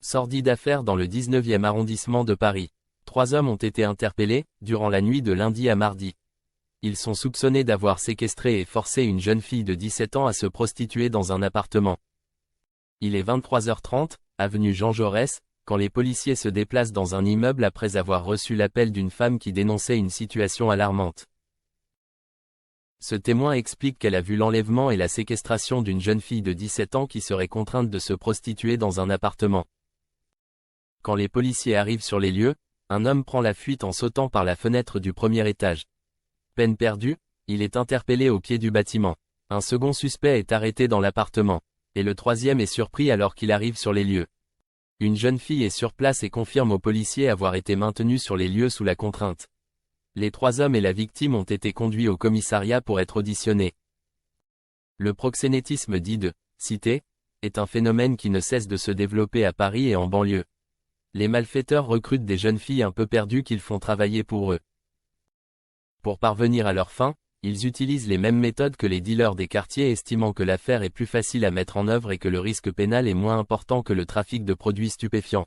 Sordide affaire dans le 19e arrondissement de Paris. 3 hommes ont été interpellés, durant la nuit de lundi à mardi. Ils sont soupçonnés d'avoir séquestré et forcé une jeune fille de 17 ans à se prostituer dans un appartement. Il est 23h30, avenue Jean Jaurès, quand les policiers se déplacent dans un immeuble après avoir reçu l'appel d'une femme qui dénonçait une situation alarmante. Ce témoin explique qu'elle a vu l'enlèvement et la séquestration d'une jeune fille de 17 ans qui serait contrainte de se prostituer dans un appartement. Quand les policiers arrivent sur les lieux, un homme prend la fuite en sautant par la fenêtre du premier étage. Peine perdue, il est interpellé au pied du bâtiment. Un second suspect est arrêté dans l'appartement. Et le troisième est surpris alors qu'il arrive sur les lieux. Une jeune fille est sur place et confirme aux policiers avoir été maintenue sur les lieux sous la contrainte. Les 3 hommes et la victime ont été conduits au commissariat pour être auditionnés. Le proxénétisme dit de « cité » est un phénomène qui ne cesse de se développer à Paris et en banlieue. Les malfaiteurs recrutent des jeunes filles un peu perdues qu'ils font travailler pour eux. Pour parvenir à leur fin, ils utilisent les mêmes méthodes que les dealers des quartiers, estimant que l'affaire est plus facile à mettre en œuvre et que le risque pénal est moins important que le trafic de produits stupéfiants.